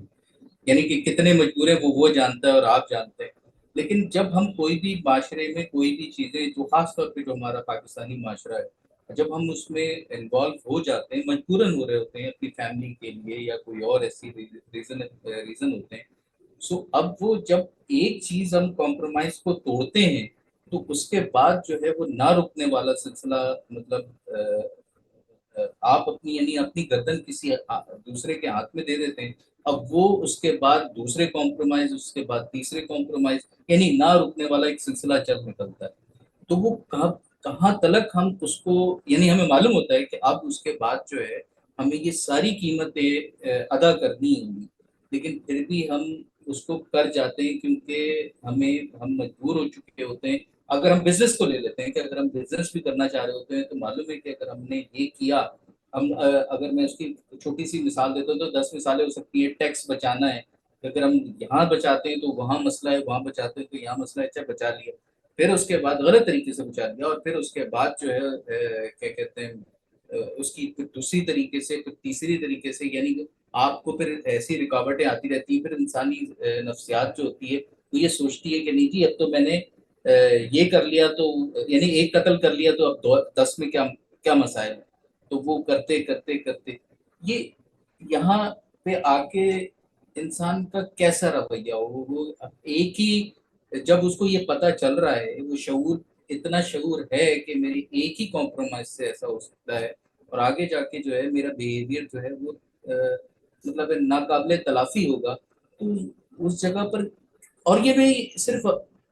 یعنی کہ کتنے مجبور ہیں وہ جانتا ہے اور آپ جانتے ہیں. لیکن جب ہم کوئی بھی معاشرے میں کوئی بھی چیزیں، جو خاص طور پہ جو ہمارا پاکستانی معاشرہ ہے، جب ہم اس میں انوالو ہو جاتے ہیں، مجبوراً ہو رہے ہوتے ہیں اپنی فیملی کے لیے یا کوئی اور ایسی ریزن ہوتے ہیں، سو اب وہ جب ایک چیز ہم کمپرومائز کو توڑتے ہیں تو اس کے بعد جو ہے وہ نہ رکنے والا سلسلہ، مطلب آپ اپنی یعنی اپنی گردن کسی دوسرے کے ہاتھ میں دے دیتے ہیں. اب وہ اس کے بعد دوسرے کمپرومائز، اس کے بعد تیسرے کمپرومائز، یعنی نہ رکنے والا ایک سلسلہ چل نکلتا ہے. تو وہ کہاں تلک ہم اس کو، یعنی ہمیں معلوم ہوتا ہے کہ اب اس کے بعد جو ہے ہمیں یہ ساری قیمتیں ادا کرنی ہوں گی، لیکن پھر بھی ہم اس کو کر جاتے ہیں کیونکہ ہم مجبور ہو چکے ہوتے ہیں. اگر ہم بزنس کو لے لیتے ہیں کہ اگر ہم بزنس بھی کرنا چاہ رہے ہوتے ہیں تو معلوم ہے کہ اگر ہم نے یہ کیا، اگر میں اس کی چھوٹی سی مثال دیتا ہوں تو 10 مثالیں ہو سکتی ہیں. ٹیکس بچانا ہے، اگر ہم یہاں بچاتے ہیں تو وہاں مسئلہ ہے، وہاں بچاتے ہیں تو یہاں مسئلہ ہے، اچھا بچا لیا، پھر اس کے بعد غلط طریقے سے بچا لیا، اور پھر اس کے بعد جو ہے کیا کہتے ہیں اس کی پھر دوسری طریقے سے، پھر تیسری طریقے سے، یعنی کہ آپ کو پھر ایسی رکاوٹیں آتی رہتی ہیں. پھر انسانی نفسیات جو ہوتی ہے وہ یہ سوچتی ہے کہ نہیں جی اب تو میں نے یہ کر لیا، تو یعنی ایک قتل کر لیا تو اب 10 میں کیا مسائل ہے. تو وہ کرتے کرتے کرتے یہ یہاں پہ آ کے انسان کا کیسا رویہ ہو، وہ ایک ہی، جب اس کو یہ پتا چل رہا ہے، وہ شعور، اتنا شعور ہے کہ میری ایک ہی کمپرومائز سے ایسا ہو سکتا ہے، اور آگے جا کے جو ہے میرا بیہیویئر جو ہے وہ مطلب ناقابل تلافی ہوگا. تو اس جگہ پر، اور یہ میں صرف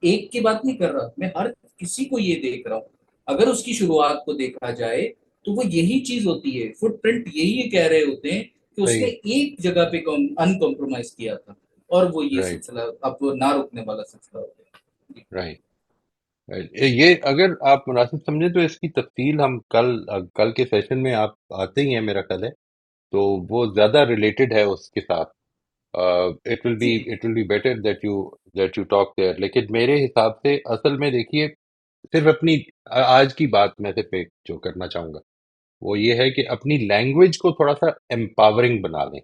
ایک کی بات نہیں کر رہا، میں ہر کسی کو یہ دیکھ رہا ہوں. اگر اس کی شروعات کو دیکھا جائے تو وہ یہی چیز ہوتی ہے، فٹ پرنٹ یہی کہہ رہے ہوتے ہیں کہ اس نے صحیح. ایک جگہ پہ ان کمپرومائز کیا تھا، اور وہ یہ رائٹ. سلسلہ اب وہ نہ رکنے والا سلسلہ ہو گیا. رائٹ. یہ اگر آپ مناسب سمجھیں تو اس کی تفصیل ہم کل کے سیشن میں آپ آتے ہی ہیں میرا خیال ہے، تو وہ زیادہ ریلیٹڈ ہے اس کے ساتھ. اٹ ول بی جی it will be better that you talk there. لیکن میرے حساب سے اصل میں دیکھیے، صرف اپنی آج کی بات میں صرف ایک جو کرنا چاہوں گا وہ یہ ہے کہ اپنی لینگویج کو تھوڑا سا امپاورنگ بنا لیں.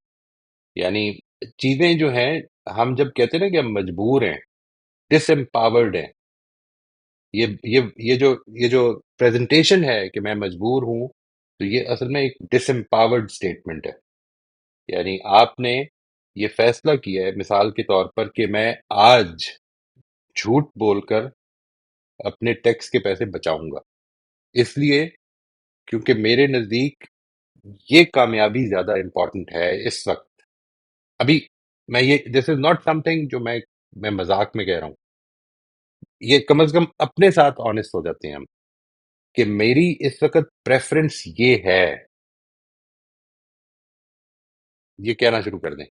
یعنی چیزیں جو ہیں، ہم جب کہتے ہیں نا کہ ہم مجبور ہیں، ڈس امپاورڈ ہیں، یہ جو پریزنٹیشن ہے کہ میں مجبور ہوں، تو یہ اصل میں ایک ڈس امپاورڈ اسٹیٹمنٹ ہے. یعنی آپ نے یہ فیصلہ کیا ہے مثال کے طور پر کہ میں آج جھوٹ بول کر اپنے ٹیکس کے پیسے بچاؤں گا، اس لیے کیونکہ میرے نزدیک یہ کامیابی زیادہ امپورٹنٹ ہے اس وقت. ابھی میں یہ دس از ناٹ سم تھنگ جو میں مذاق میں کہہ رہا ہوں. یہ کم از کم اپنے ساتھ آنےسٹ ہو جاتے ہیں ہم کہ میری اس وقت پریفرنس یہ ہے، یہ کہنا شروع کر دیں.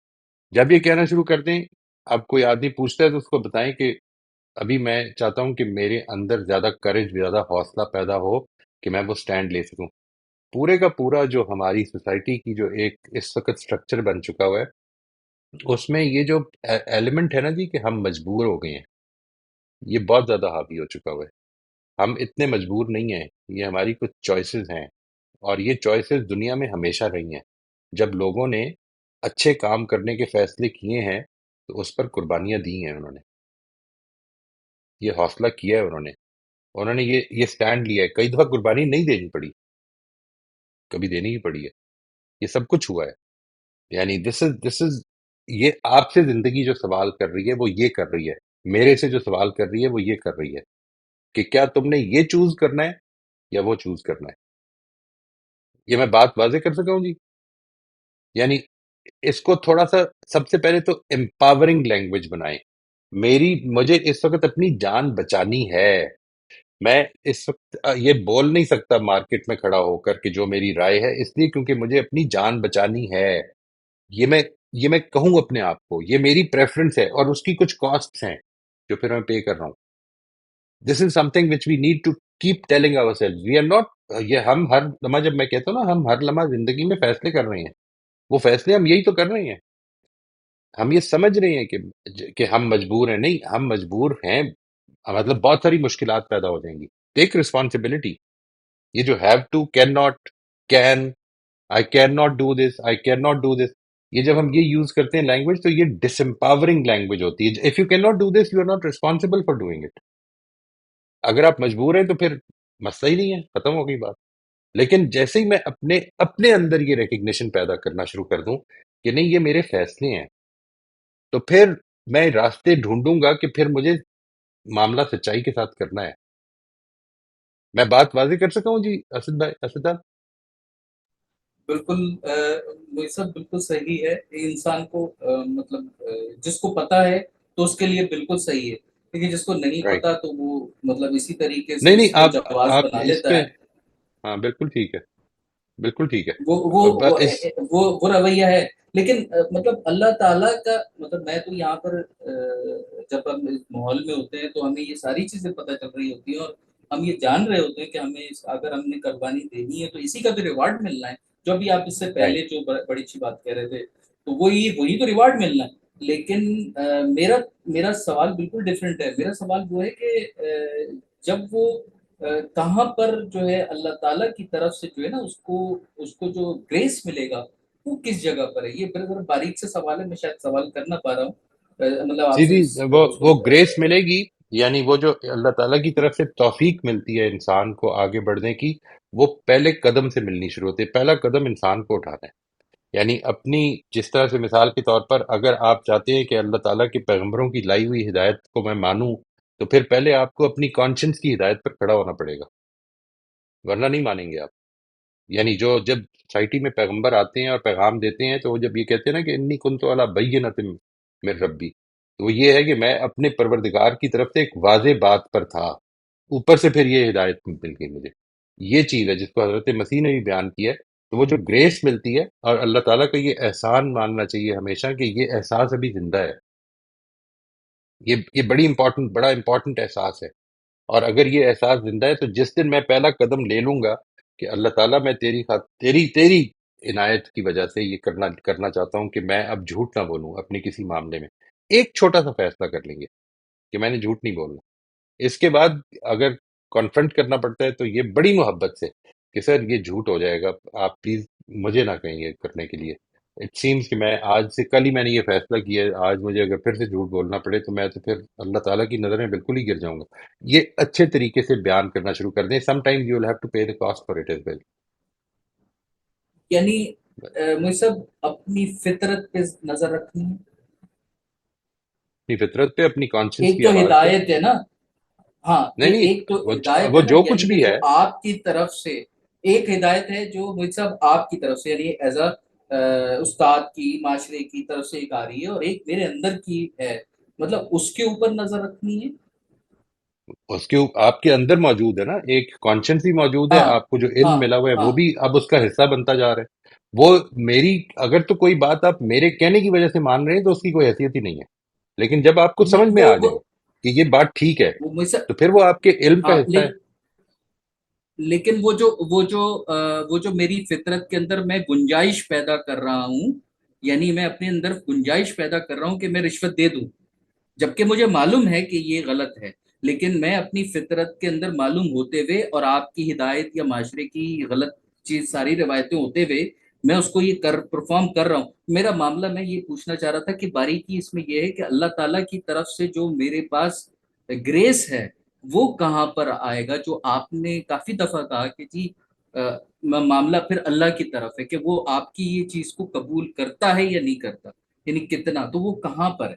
جب یہ کہنا شروع کر دیں، اب کوئی آدمی پوچھتا ہے تو اس کو بتائیں کہ ابھی میں چاہتا ہوں کہ میرے اندر زیادہ کریج، زیادہ حوصلہ پیدا ہو کہ میں وہ سٹینڈ لے سکوں. پورے کا پورا جو ہماری سوسائٹی کی جو ایک اس وقت سٹرکچر بن چکا ہوا ہے، اس میں یہ جو ایلیمنٹ ہے نا جی کہ ہم مجبور ہو گئے ہیں، یہ بہت زیادہ حاوی ہو چکا ہوا ہے. ہم اتنے مجبور نہیں ہیں، یہ ہماری کچھ چوائسیز ہیں، اور یہ چوائسیز دنیا میں ہمیشہ رہی ہیں. جب لوگوں نے اچھے کام کرنے کے فیصلے کیے ہیں تو اس پر قربانیاں دی ہیں، انہوں نے یہ حوصلہ کیا ہے، انہوں نے یہ سٹینڈ لیا ہے. کئی دفعہ قربانی نہیں دینی پڑی، کبھی دینی ہی پڑی ہے. یہ سب کچھ ہوا ہے. یعنی دس از یہ آپ سے زندگی جو سوال کر رہی ہے وہ یہ کر رہی ہے، میرے سے جو سوال کر رہی ہے وہ یہ کر رہی ہے کہ کیا تم نے یہ چوز کرنا ہے یا وہ چوز کرنا ہے. یہ میں بات واضح کر سکا ہوں جی؟ یعنی اس کو تھوڑا سا، سب سے پہلے تو امپاورنگ لینگویج بنائیں. مجھے اس وقت اپنی جان بچانی ہے. میں اس وقت یہ بول نہیں سکتا مارکیٹ میں کھڑا ہو کر کہ جو میری رائے ہے، اس لیے کیونکہ مجھے اپنی جان بچانی ہے. یہ میں کہوں اپنے آپ کو، یہ میری پریفرنس ہے، اور اس کی کچھ کاسٹ ہیں جو پھر میں پے کر رہا ہوں. دس از some thing which we need to keep telling our self. We are not, یہ ہم ہر لمحہ، جب میں کہتا ہوں نا ہم ہر لمحہ زندگی میں فیصلے کر رہے ہیں، وہ فیصلے ہم یہی تو کر رہے ہیں. ہم یہ سمجھ رہے ہیں کہ ہم مجبور ہیں. نہیں، ہم مجبور ہیں، مطلب بہت ساری مشکلات پیدا ہو جائیں گی. Take responsibility. یہ جو have to, can not, can, I can not do this, I can not do this, یہ جب ہم یہ یوز کرتے ہیں لینگویج، تو یہ ڈس امپاورنگ لینگویج ہوتی ہے. If you can not do this, you are not responsible for doing it. اگر آپ مجبور ہیں تو پھر مسئلہ ہی نہیں ہے، ختم ہو گئی بات. لیکن جیسے ہی میں اپنے اندر یہ ریکگنیشن پیدا کرنا شروع کر دوں کہ نہیں یہ میرے فیصلے ہیں، تو پھر میں راستے ڈھونڈوں گا کہ پھر مجھے معاملہ سچائی کے ساتھ کرنا ہے. میں بات واضح کر سکا ہوں جی اسد بھائی، اسد صاحب؟ بالکل یہ سب بالکل صحیح ہے. انسان کو مطلب جس کو پتا ہے تو اس کے لیے بالکل صحیح ہے، لیکن جس کو نہیں رائٹ. پتا تو وہ مطلب اسی طریقے سے نہیں اس نہیں، کو جواز آپ بنا اس لیتا پہ، ہے. ہاں بالکل ٹھیک ہے، بالکل ٹھیک ہے. وہ وہ بس اس، وہ رویہ ہے. لیکن مطلب اللہ تعالیٰ کا مطلب، میں تو یہاں پر جب ہم اس ماحول میں ہوتے ہیں تو ہمیں یہ ساری چیزیں پتہ چل رہی ہوتی ہیں، اور ہم یہ جان رہے ہوتے ہیں کہ ہمیں اگر ہم نے قربانی دینی ہے تو اسی کا تو ریوارڈ ملنا ہے. جو بھی آپ اس سے رائٹ. پہلے جو بڑی اچھی بات کہہ رہے تھے، تو وہی تو ریوارڈ ملنا ہے. لیکن میرا میرا سوال بالکل ڈفرینٹ ہے. میرا سوال وہ ہے کہ جب وہ کہاں پر جو ہے اللہ تعالیٰ کی طرف سے جو ہے نا اس کو جو گریس ملے گا وہ کس جگہ پر ہے. یہ بڑا باریک سے سوال ہے, میں شاید سوال کر نہ پا رہا ہوں, مطلب آپ جی سے جی، اس وہ سن کر. گریس ملے گی، یعنی وہ جو اللہ تعالیٰ کی طرف سے توفیق ملتی ہے انسان کو آگے بڑھنے کی، وہ پہلے قدم سے ملنی شروع ہوتی ہے. پہلا قدم انسان کو اٹھانا ہے. یعنی اپنی، جس طرح سے مثال کے طور پر اگر آپ چاہتے ہیں کہ اللہ تعالیٰ کے پیغمبروں کی لائی ہوئی ہدایت کو میں مانوں، تو پھر پہلے آپ کو اپنی کانشنس کی ہدایت پر کھڑا ہونا پڑے گا، ورنہ نہیں مانیں گے آپ. یعنی جب سوسائٹی میں پیغمبر آتے ہیں اور پیغام دیتے ہیں، تو وہ جب یہ کہتے ہیں نا کہ انی کنت علی بینۃ من ربی، تو وہ یہ ہے کہ میں اپنے پروردگار کی طرف سے ایک واضح بات پر تھا، اوپر سے پھر یہ ہدایت مل گئی مجھے. یہ چیز ہے جس کو حضرت مسیح نے بھی بیان کیا ہے. تو وہ جو گریس ملتی ہے، اور اللہ تعالیٰ کا یہ احسان ماننا چاہیے ہمیشہ کہ یہ احساس ابھی زندہ ہے. یہ بڑا امپورٹنٹ احساس ہے. اور اگر یہ احساس زندہ ہے، تو جس دن میں پہلا قدم لے لوں گا کہ اللہ تعالیٰ میں تیری عنایت کی وجہ سے یہ کرنا چاہتا ہوں کہ میں اب جھوٹ نہ بولوں اپنے کسی معاملے میں، ایک چھوٹا سا فیصلہ کر لیں گے کہ میں نے جھوٹ نہیں بولنا. اس کے بعد اگر کانفرنٹ کرنا پڑتا ہے تو یہ بڑی محبت سے کہ سر یہ جھوٹ ہو جائے گا، آپ پلیز مجھے نہ کہیں یہ کرنے کے لیے. اٹ سیمز کہ میں آج سے کل ہی میں نے یہ فیصلہ کیا ہے، آج مجھے اگر پھر سے جھوٹ بولنا پڑے تو میں تو پھر اللہ تعالیٰ کی نظر میں بالکل ہی گر جاؤں گا. یہ اچھے طریقے سے بیان کرنا شروع کر دیں. Sometimes you will have to pay the cost for it as well. یعنی مجھے سب اپنی فطرت پہ نظر رکھنی ہے. اپنی فطرت پہ، اپنی کانشنس ایک کی تو آواز پہ. ہدایت ہے نا, ہاں نہیں نہیں، ایک تو ہدایت وہ ہے نا, جو کچھ یعنی کہ بھی جو ہے. آپ کی طرف سے ایک ہدایت ہے جو مجھ صاحب آپ کی طرف سے, یعنی ایز اے استاد کی, معاشرے کی طرف سے ایک آ رہی ہے, اور ایک میرے اندر کی ہے, مطلب اس کے اوپر نظر رکھنی ہے. اس کے آپ کے اندر موجود ہے نا، ایک کانشنس بھی موجود ہے، ہاں آپ کو جو علم ہاں ملا ہوا ہے وہ ہاں. بھی اب اس کا حصہ بنتا جا رہا ہے. وہ میری، اگر تو کوئی بات آپ میرے کہنے کی وجہ سے مان رہے ہیں تو اس کی کوئی حیثیت ہی نہیں ہے. لیکن جب آپ کو سمجھ نہیں میں آ جائے کہ یہ بات ٹھیک ہے، وہ مجھ سے, تو پھر وہ آپ کے علم ہاں کا حصہ ہے. لیکن وہ جو میری فطرت کے اندر میں گنجائش پیدا کر رہا ہوں, یعنی میں اپنے اندر گنجائش پیدا کر رہا ہوں کہ میں رشوت دے دوں, جبکہ مجھے معلوم ہے کہ یہ غلط ہے, لیکن میں اپنی فطرت کے اندر معلوم ہوتے ہوئے اور آپ کی ہدایت یا معاشرے کی غلط چیز ساری روایتیں ہوتے ہوئے میں اس کو یہ پرفارم کر رہا ہوں. میرا معاملہ, میں یہ پوچھنا چاہ رہا تھا کہ باریکی اس میں یہ ہے کہ اللہ تعالیٰ کی طرف سے جو میرے پاس گریس ہے وہ کہاں پر آئے گا, جو آپ نے کافی دفعہ کہا کہ جی معاملہ پھر اللہ کی طرف ہے کہ وہ آپ کی یہ چیز کو قبول کرتا ہے یا نہیں کرتا, یعنی کتنا, تو وہ کہاں پر ہے,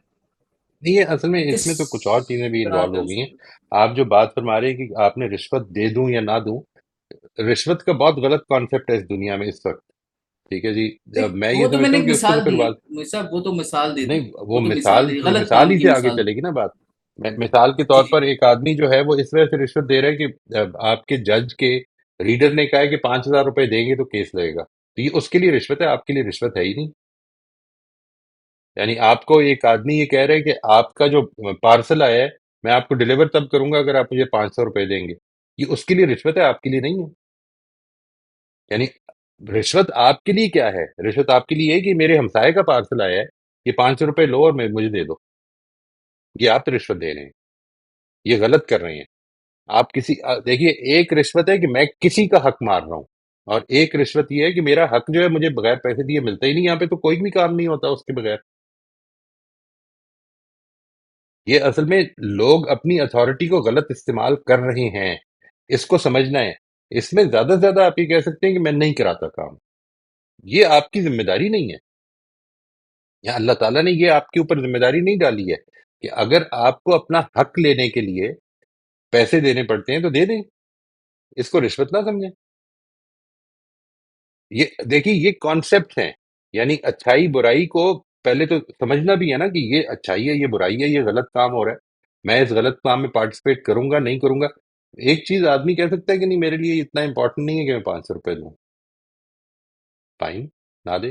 نہیں، یہ اصل میں اس کس میں تو کچھ اور چیزیں بھی طرح انوالو پہ ہو اس گئی ہیں. کو. آپ جو بات فرما رہے ہیں کہ آپ نے رشوت دے دوں یا نہ دوں، رشوت کا بہت غلط کانسیپٹ ہے اس دنیا میں اس وقت. ٹھیک ہے جی. میں یہ وہ تو میں سمجھتا نے ہوں ایک کہ اس کو تو مثال پھر دی, بات، صاحب وہ تو مثال دے دی, نہیں، وہ وہ تو مثال مثال دے دی, پھر غلط مثال کام ہی کی سے آگے مثال دی. چلے گی نا بات. مثال کے جی طور جی. پر ایک آدمی جو ہے وہ اس وجہ سے رشوت دے رہا ہے کہ آپ کے جج کے ریڈر نے کہا ہے کہ 5,000 روپے دیں گے تو کیس لگے گا، تو یہ اس کے لیے رشوت ہے، آپ کے لیے رشوت ہے ہی نہیں. یعنی آپ کو ایک آدمی یہ کہہ رہا ہے کہ آپ کا جو پارسل آیا ہے میں آپ کو ڈلیور تب کروں گا اگر آپ مجھے 500 روپے دیں گے، یہ اس کے لیے رشوت ہے، آپ کے لیے نہیں ہے. یعنی رشوت آپ کے لیے کیا ہے؟ رشوت آپ کے لیے ہے کہ میرے ہمسائے کا پارسل آیا ہے، یہ 500 روپے لو اور مجھے دے دو. یہ آپ رشوت دے رہے ہیں، یہ غلط کر رہے ہیں. آپ دیکھیے، ایک رشوت ہے کہ میں کسی کا حق مار رہا ہوں، اور ایک رشوت یہ ہے کہ میرا حق جو ہے مجھے بغیر پیسے دیے ملتا ہی نہیں. یہاں پہ تو کوئی بھی کام نہیں ہوتا اس کے بغیر. یہ اصل میں لوگ اپنی اتھارٹی کو غلط استعمال کر رہے ہیں، اس کو سمجھنا ہے. اس میں زیادہ سے زیادہ آپ یہ کہہ سکتے ہیں کہ میں نہیں کراتا کام، یہ آپ کی ذمہ داری نہیں ہے. یا اللہ تعالیٰ نے یہ آپ کے اوپر ذمہ داری نہیں ڈالی ہے کہ اگر آپ کو اپنا حق لینے کے لیے پیسے دینے پڑتے ہیں تو دے دیں، اس کو رشوت نہ سمجھیں. یہ دیکھیے، یہ کانسیپٹ ہیں. یعنی اچھائی برائی کو پہلے تو سمجھنا بھی ہے نا کہ یہ اچھائی ہے، یہ برائی ہے، یہ غلط کام ہو رہا ہے، میں اس غلط کام میں پارٹیسپیٹ کروں گا نہیں کروں گا. ایک چیز آدمی کہہ سکتا ہے کہ نہیں میرے لیے اتنا امپورٹنٹ نہیں ہے کہ میں 500 روپے دوں، فائن، نہ دے.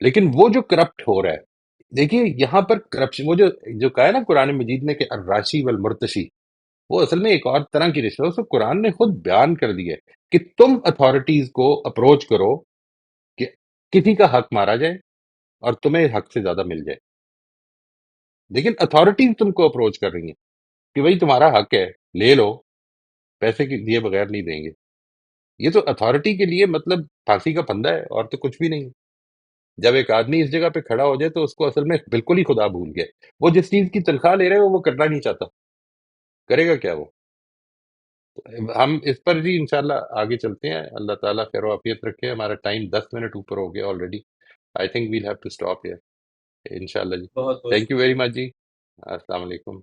لیکن وہ جو کرپٹ ہو رہا ہے، دیکھیے یہاں پر کرپشن، وہ جو کہا ہے نا قرآن مجید نے کہ الراشی والمرتشی، وہ اصل میں ایک اور طرح کی رشوت ہے. اس کو قرآن نے خود بیان کر دیا ہے کہ تم اتھارٹیز کو اپروچ کرو کہ کسی کا حق مارا جائے اور تمہیں حق سے زیادہ مل جائے. لیکن اتھارٹیز تم کو اپروچ کر رہی ہیں کہ بھائی تمہارا حق ہے، لے لو، پیسے کے دیے بغیر نہیں دیں گے. یہ تو اتھارٹی کے لیے مطلب پھانسی کا پھندا ہے اور تو کچھ بھی نہیں. جب ایک آدمی اس جگہ پہ کھڑا ہو جائے تو اس کو اصل میں بالکل ہی خدا بھول گیا. وہ جس چیز کی تنخواہ لے رہے ہو وہ کرنا نہیں چاہتا، کرے گا کیا وہ؟ ہم اس پر جی انشاءاللہ آگے چلتے ہیں. اللہ تعالیٰ خیر و عافیت رکھے. ہمارا ٹائم 10 منٹ اوپر ہو گیا already. I think we'll have to stop here. انشاءاللہ جی. بہت بہت تھینک یو ویری مچ جی. السلام علیکم.